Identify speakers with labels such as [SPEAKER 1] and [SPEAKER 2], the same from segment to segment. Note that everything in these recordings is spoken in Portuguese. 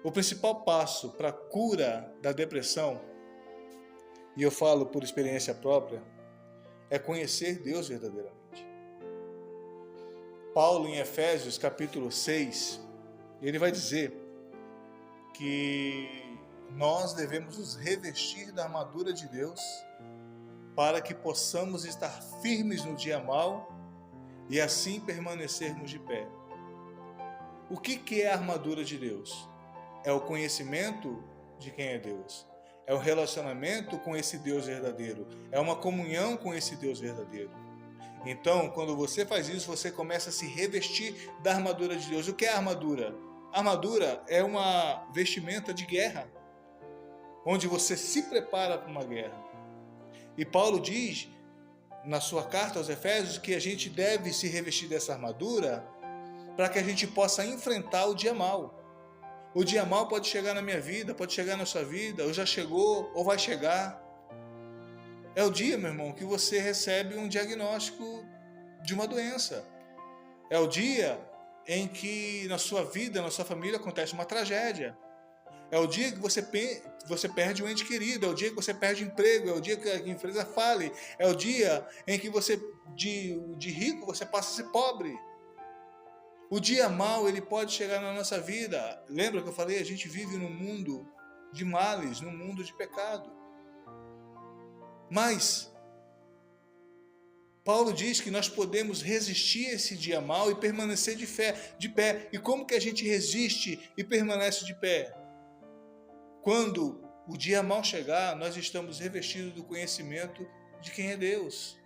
[SPEAKER 1] O principal passo para a cura da depressão, e eu falo por experiência própria, é conhecer Deus verdadeiramente. Paulo, em Efésios capítulo 6, ele vai dizer que nós devemos nos revestir da armadura de Deus para que possamos estar firmes no dia mau e assim permanecermos de pé. O que é a armadura de Deus? É o conhecimento de quem é Deus. É o relacionamento com esse Deus verdadeiro. É uma comunhão com esse Deus verdadeiro. Então, quando você faz isso, você começa a se revestir da armadura de Deus. O que é a armadura? A armadura é uma vestimenta de guerra, onde você se prepara para uma guerra. E Paulo diz, na sua carta aos Efésios, que a gente deve se revestir dessa armadura para que a gente possa enfrentar o dia mau. O dia mau pode chegar na minha vida, pode chegar na sua vida, ou já chegou, ou vai chegar. É o dia, meu irmão, que você recebe um diagnóstico de uma doença. É o dia em que na sua vida, na sua família, acontece uma tragédia. É o dia que você perde um ente querido, é o dia que você perde emprego, é o dia que a empresa fale, é o dia em que você, de rico, você passa a ser pobre. O dia mau, ele pode chegar na nossa vida. Lembra que eu falei? A gente vive num mundo de males, num mundo de pecado. Mas Paulo diz que nós podemos resistir a esse dia mau e permanecer de pé. E como que a gente resiste e permanece de pé? Quando o dia mau chegar, nós estamos revestidos do conhecimento de quem é Deus.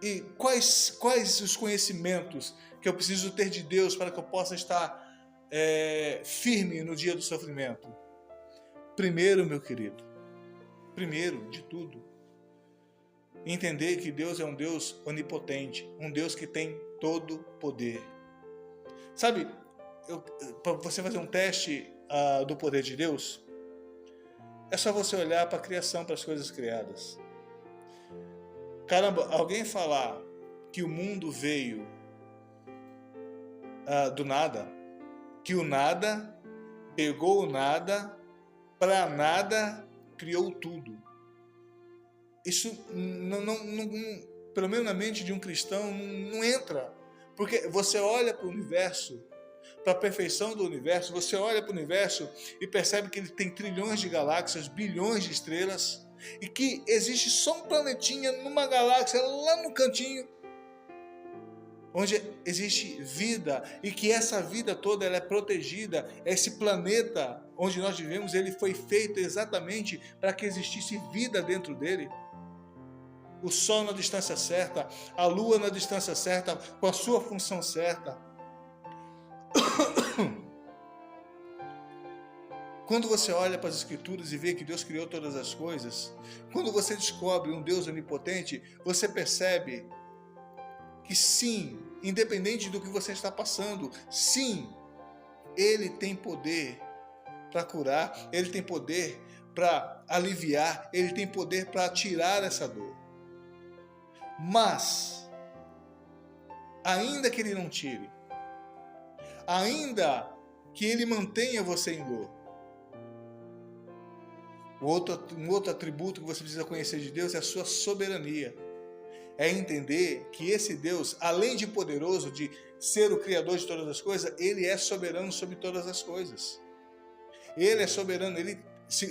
[SPEAKER 1] E quais os conhecimentos que eu preciso ter de Deus para que eu possa estar firme no dia do sofrimento? Primeiro, meu querido, primeiro de tudo, entender que Deus é um Deus onipotente, um Deus que tem todo poder. Sabe, para você fazer um teste do poder de Deus, é só você olhar para a criação, para as coisas criadas. Caramba, alguém falar que o mundo veio do nada, que o nada pegou o nada, para nada criou tudo. Isso, pelo menos na mente de um cristão, não entra. Porque você olha para o universo, para a perfeição do universo, você olha para o universo e percebe que ele tem trilhões de galáxias, bilhões de estrelas, e que existe só um planetinha numa galáxia lá no cantinho, onde existe vida, e que essa vida toda ela é protegida. Esse planeta onde nós vivemos, ele foi feito exatamente para que existisse vida dentro dele. O Sol na distância certa, a Lua na distância certa, com a sua função certa. Quando você olha para as Escrituras e vê que Deus criou todas as coisas, quando você descobre um Deus onipotente, você percebe que sim, independente do que você está passando, sim, Ele tem poder para curar, Ele tem poder para aliviar, Ele tem poder para tirar essa dor. Mas, ainda que Ele não tire, ainda que Ele mantenha você em dor, um outro atributo que você precisa conhecer de Deus é a sua soberania. É entender que esse Deus, além de poderoso, de ser o Criador de todas as coisas, Ele é soberano sobre todas as coisas. Ele é soberano,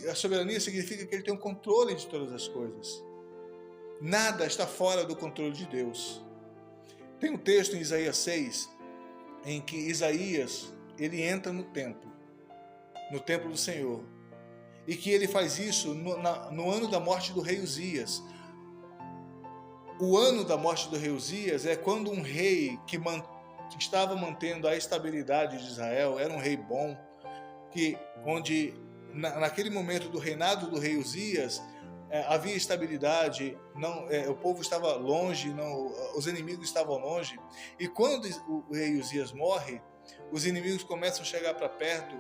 [SPEAKER 1] a soberania significa que Ele tem o controle de todas as coisas. Nada está fora do controle de Deus. Tem um texto em Isaías 6, em que Isaías, ele entra no templo do Senhor, e que ele faz isso no ano da morte do rei Uzias. O ano da morte do rei Uzias é quando um rei que estava mantendo a estabilidade de Israel, era um rei bom, onde naquele momento do reinado do rei Uzias, havia estabilidade, o povo estava longe, os inimigos estavam longe. E quando o rei Uzias morre, os inimigos começam a chegar para perto,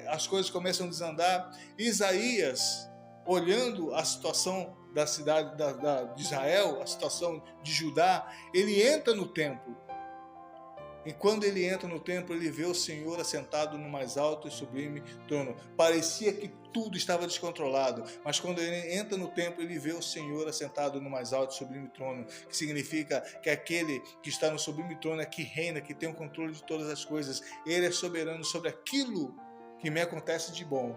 [SPEAKER 1] as coisas começam a desandar. Isaías, olhando a situação da cidade de Israel, a situação de Judá, ele entra no templo E quando ele entra no templo, ele vê o Senhor assentado no mais alto e sublime trono. Parecia que tudo estava descontrolado, mas quando ele entra no templo, ele vê o Senhor assentado no mais alto e sublime trono, que significa que aquele que está no sublime trono é que reina, que tem o controle de todas as coisas. Ele é soberano sobre aquilo que me acontece de bom.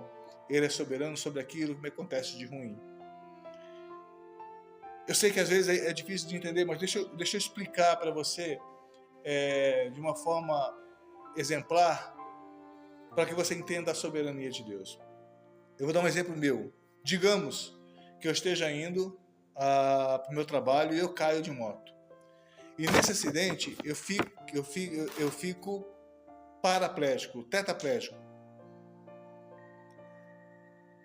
[SPEAKER 1] Ele é soberano sobre aquilo que me acontece de ruim. Eu sei que às vezes é difícil de entender, mas deixa eu explicar para você de uma forma exemplar, para que você entenda a soberania de Deus. Eu vou dar um exemplo meu. Digamos que eu esteja indo para o meu trabalho e eu caio de moto. E nesse acidente eu fico paraplégico, tetraplégico.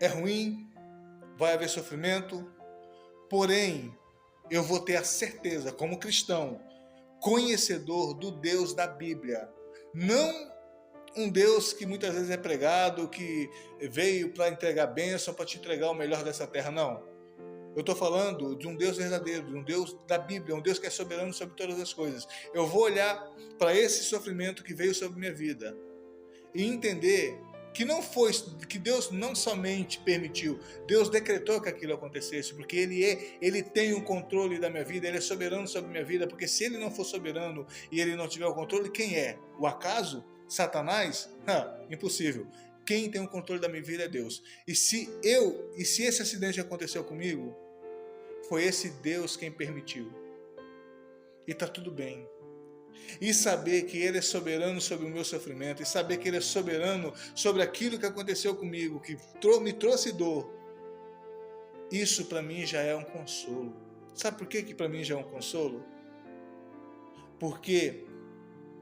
[SPEAKER 1] É ruim, vai haver sofrimento, porém eu vou ter a certeza, como cristão, conhecedor do Deus da Bíblia, não um Deus que muitas vezes é pregado, que veio para entregar bênção, para te entregar o melhor dessa terra, não. Eu estou falando de um Deus verdadeiro, de um Deus da Bíblia, um Deus que é soberano sobre todas as coisas. Eu vou olhar para esse sofrimento que veio sobre minha vida e entender que não foi, que Deus não somente permitiu, Deus decretou que aquilo acontecesse, porque Ele tem o controle da minha vida, Ele é soberano sobre a minha vida, porque se Ele não for soberano e Ele não tiver o controle, quem é? O acaso? Satanás? Impossível. Quem tem o controle da minha vida é Deus. E se esse acidente aconteceu comigo, foi esse Deus quem permitiu. E está tudo bem. E saber que Ele é soberano sobre o meu sofrimento, e saber que Ele é soberano sobre aquilo que aconteceu comigo, que me trouxe dor, isso para mim já é um consolo. Sabe por que para mim já é um consolo? Porque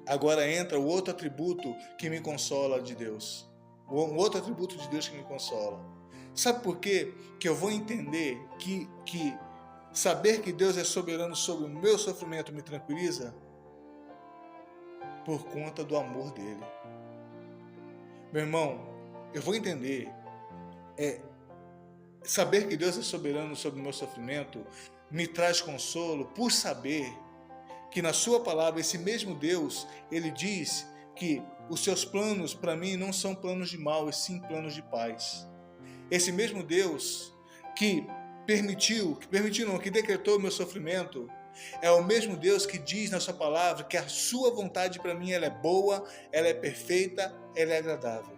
[SPEAKER 1] agora entra o outro atributo que me consola de Deus. Um outro atributo de Deus que me consola. Sabe por quê? Que eu vou entender que saber que Deus é soberano sobre o meu sofrimento me tranquiliza? Por conta do amor dele. Meu irmão, eu vou entender, saber que Deus é soberano sobre o meu sofrimento me traz consolo por saber que na sua palavra, esse mesmo Deus, ele diz que os seus planos para mim não são planos de mal, e sim planos de paz. Esse mesmo Deus que que decretou o meu sofrimento, é o mesmo Deus que diz na sua palavra que a sua vontade para mim ela é boa, ela é perfeita, ela é agradável.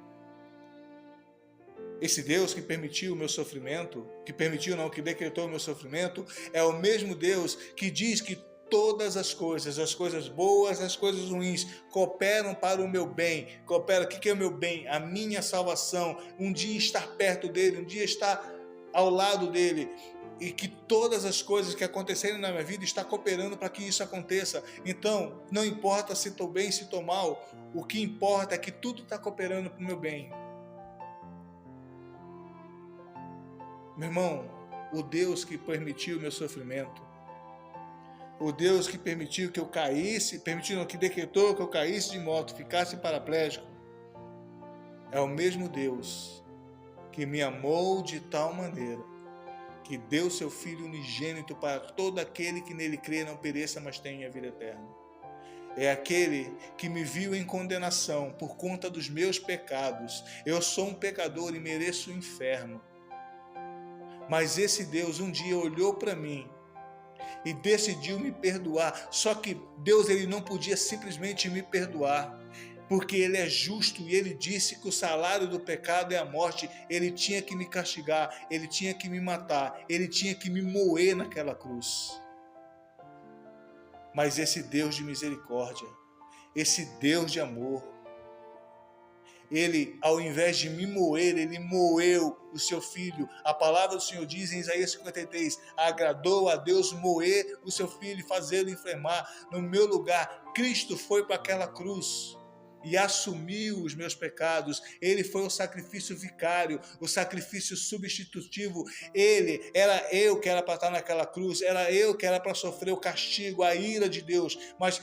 [SPEAKER 1] Esse Deus que permitiu o meu sofrimento, que decretou o meu sofrimento, é o mesmo Deus que diz que todas as coisas boas, as coisas ruins, cooperam para o meu bem. O que é o meu bem? A minha salvação, um dia estar perto dele, um dia estar ao lado dele, e que todas as coisas que acontecerem na minha vida está cooperando para que isso aconteça. Então, não importa se estou bem, se estou mal, o que importa é que tudo está cooperando para o meu bem. Meu irmão, o Deus que permitiu o meu sofrimento, o Deus que permitiu que eu caísse, que decretou que eu caísse de moto, ficasse paraplégico, é o mesmo Deus que me amou de tal maneira que deu seu Filho unigênito para todo aquele que nele crê não pereça, mas tenha vida eterna. É aquele que me viu em condenação por conta dos meus pecados. Eu sou um pecador e mereço o inferno. Mas esse Deus um dia olhou para mim e decidiu me perdoar. Só que Deus ele não podia simplesmente me perdoar, porque Ele é justo e Ele disse que o salário do pecado é a morte. Ele tinha que me castigar, Ele tinha que me matar, Ele tinha que me moer naquela cruz. Mas esse Deus de misericórdia, esse Deus de amor, Ele, ao invés de me moer, Ele moeu o seu Filho. A palavra do Senhor diz em Isaías 53, agradou a Deus moer o seu Filho e fazê-lo enfermar no meu lugar. Cristo foi para aquela cruz e assumiu os meus pecados. Ele foi o sacrifício vicário, o sacrifício substitutivo. Era eu que era para estar naquela cruz, era eu que era para sofrer o castigo, a ira de Deus, mas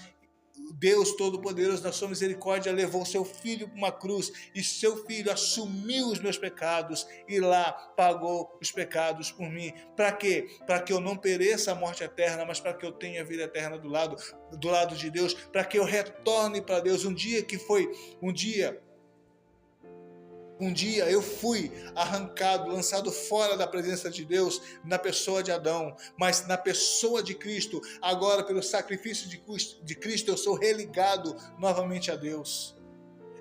[SPEAKER 1] Deus Todo-Poderoso, na sua misericórdia, levou seu Filho para uma cruz, e seu Filho assumiu os meus pecados, e lá pagou os pecados por mim. Para quê? Para que eu não pereça a morte eterna, mas para que eu tenha a vida eterna do lado de Deus, para que eu retorne para Deus. Um dia eu fui arrancado, lançado fora da presença de Deus na pessoa de Adão, mas na pessoa de Cristo, agora pelo sacrifício de Cristo, eu sou religado novamente a Deus.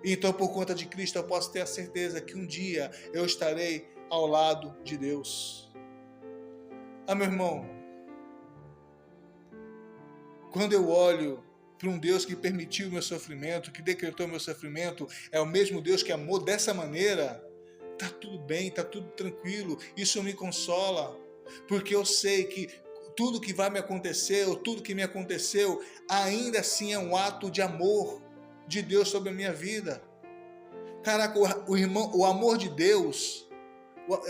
[SPEAKER 1] Então, por conta de Cristo, eu posso ter a certeza que um dia eu estarei ao lado de Deus. Meu irmão, quando eu olho para um Deus que permitiu o meu sofrimento, que decretou o meu sofrimento, é o mesmo Deus que amou dessa maneira, está tudo bem, está tudo tranquilo, isso me consola, porque eu sei que tudo que vai me acontecer, ou tudo que me aconteceu, ainda assim é um ato de amor de Deus sobre a minha vida. Caraca, o amor de Deus,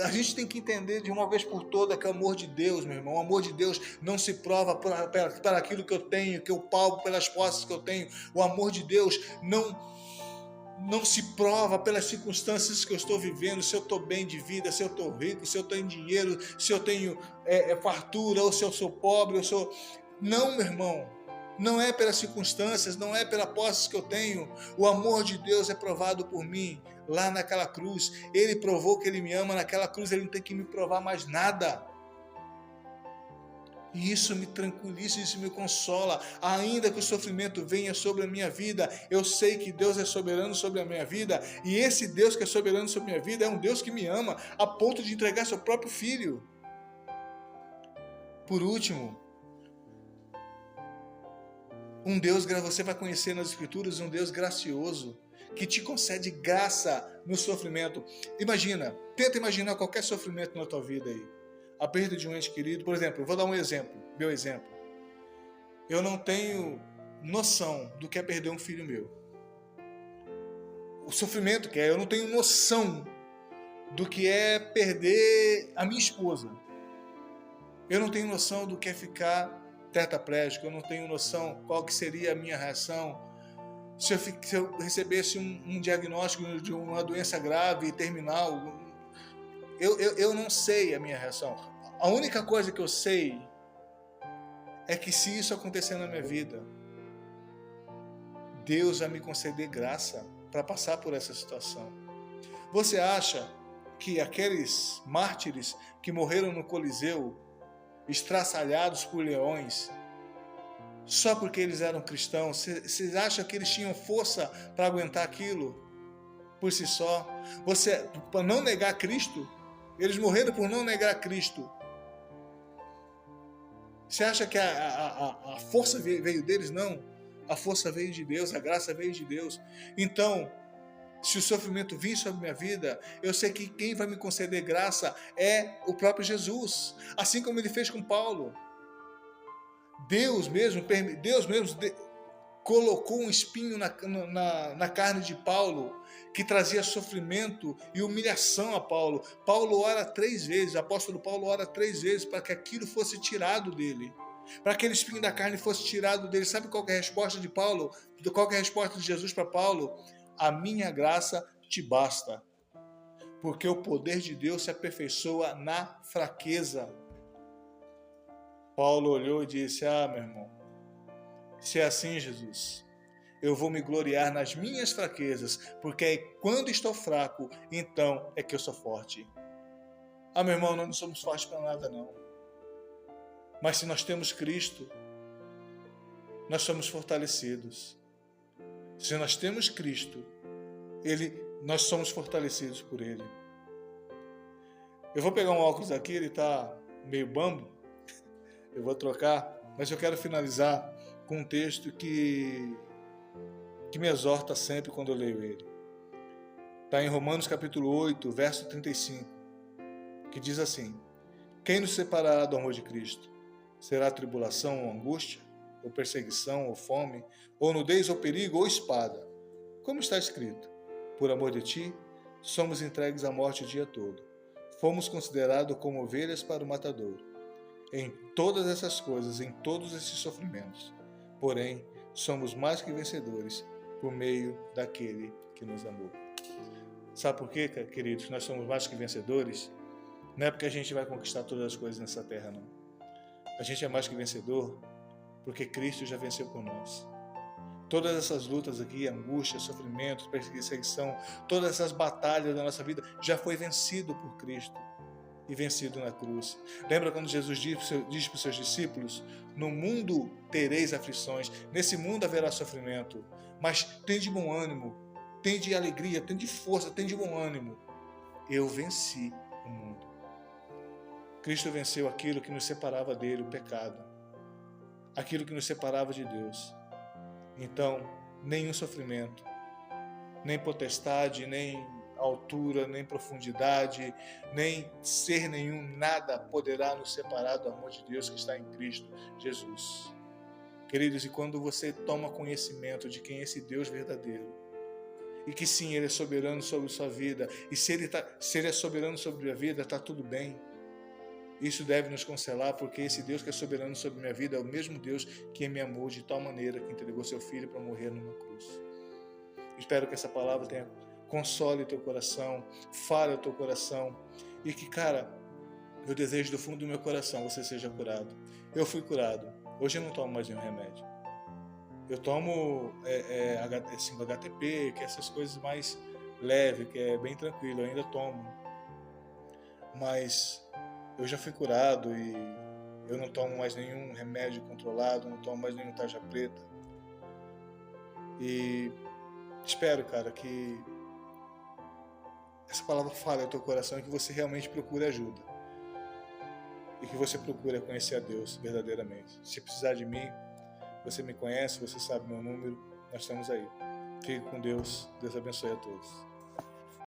[SPEAKER 1] a gente tem que entender de uma vez por todas que o amor de Deus, meu irmão, o amor de Deus não se prova para aquilo que eu tenho, que eu palpo, pelas posses que eu tenho. O amor de Deus não se prova pelas circunstâncias que eu estou vivendo, se eu estou bem de vida, se eu estou rico, se eu tenho dinheiro, se eu tenho fartura, ou se eu sou pobre, Não, meu irmão. Não é pelas circunstâncias, não é pelas posses que eu tenho. O amor de Deus é provado por mim lá naquela cruz. Ele provou que Ele me ama naquela cruz, Ele não tem que me provar mais nada. E isso me tranquiliza, isso me consola. Ainda que o sofrimento venha sobre a minha vida, eu sei que Deus é soberano sobre a minha vida. E esse Deus que é soberano sobre a minha vida é um Deus que me ama a ponto de entregar seu próprio Filho. Por último, você vai conhecer nas Escrituras um Deus gracioso, que te concede graça no sofrimento. Tenta imaginar qualquer sofrimento na tua vida aí. A perda de um ente querido, por exemplo, eu vou dar um exemplo, meu exemplo. Eu não tenho noção do que é perder um filho meu. O sofrimento que é, eu não tenho noção do que é perder a minha esposa. Eu não tenho noção do que é ficar tetraplégico, eu não tenho noção qual que seria a minha reação se eu recebesse um diagnóstico de uma doença grave e terminal. Eu não sei a minha reação. A única coisa que eu sei é que se isso acontecer na minha vida, Deus vai me conceder graça para passar por essa situação. Você acha que aqueles mártires que morreram no Coliseu, estraçalhados por leões, só porque eles eram cristãos, vocês acham que eles tinham força para aguentar aquilo por si só? Para não negar Cristo, eles morreram por não negar Cristo. Você acha que a força veio deles? Não. A força veio de Deus, a graça veio de Deus. Então, se o sofrimento vir sobre a minha vida, eu sei que quem vai me conceder graça é o próprio Jesus. Assim como Ele fez com Paulo. Deus mesmo colocou um espinho na carne de Paulo, que trazia sofrimento e humilhação a Paulo. Paulo ora 3 vezes, o apóstolo Paulo ora 3 vezes para que aquilo fosse tirado dele, para que aquele espinho da carne fosse tirado dele. Sabe qual que é a resposta de Paulo? Qual que é a resposta de Jesus para Paulo? A minha graça te basta, porque o poder de Deus se aperfeiçoa na fraqueza. Paulo olhou e disse: meu irmão, se é assim, Jesus, eu vou me gloriar nas minhas fraquezas, porque é quando estou fraco, então é que eu sou forte. Meu irmão, nós não somos fortes para nada, não. Mas se nós temos Cristo, nós somos fortalecidos. Se nós temos Cristo, nós somos fortalecidos por Ele. Eu vou pegar um óculos aqui, ele está meio bambo, eu vou trocar, mas eu quero finalizar com um texto que me exorta sempre quando eu leio ele. Está em Romanos capítulo 8, verso 35, que diz assim: quem nos separará do amor de Cristo? Será tribulação ou angústia, ou perseguição ou fome, ou nudez ou perigo ou espada? Como está escrito: por amor de ti, somos entregues à morte o dia todo. Fomos considerados como ovelhas para o matadouro. Em todas essas coisas, em todos esses sofrimentos, porém, somos mais que vencedores por meio daquele que nos amou. Sabe por quê, queridos? Nós somos mais que vencedores? Não é porque a gente vai conquistar todas as coisas nessa terra, não. A gente é mais que vencedor porque Cristo já venceu por nós. Todas essas lutas aqui, angústia, sofrimento, perseguição, todas essas batalhas da nossa vida já foi vencido por Cristo e vencido na cruz. Lembra quando Jesus diz para os seus discípulos: no mundo tereis aflições, nesse mundo haverá sofrimento, mas tende bom ânimo, tende alegria, tende força, tende bom ânimo. Eu venci o mundo. Cristo venceu aquilo que nos separava dele, o pecado, aquilo que nos separava de Deus. Então, nenhum sofrimento, nem potestade, nem altura, nem profundidade, nem ser nenhum, nada poderá nos separar do amor de Deus que está em Cristo Jesus. Queridos, e quando você toma conhecimento de quem é esse Deus verdadeiro, e que sim, Ele é soberano sobre sua vida, e se Ele é soberano sobre a vida, está tudo bem. Isso deve nos consolar, porque esse Deus que é soberano sobre minha vida é o mesmo Deus que me amou de tal maneira que entregou seu Filho para morrer numa cruz. Espero que essa palavra console o teu coração, fale ao teu coração, e que, cara, eu desejo do fundo do meu coração você seja curado. Eu fui curado. Hoje eu não tomo mais nenhum remédio. Eu tomo HTP, que é essas coisas mais leves, que é bem tranquilo, eu ainda tomo. Mas eu já fui curado e eu não tomo mais nenhum remédio controlado, não tomo mais nenhum tarja preta. E espero, cara, que essa palavra fale ao teu coração e que você realmente procure ajuda. E que você procure conhecer a Deus verdadeiramente. Se precisar de mim, você me conhece, você sabe meu número, nós estamos aí. Fique com Deus. Deus abençoe a todos.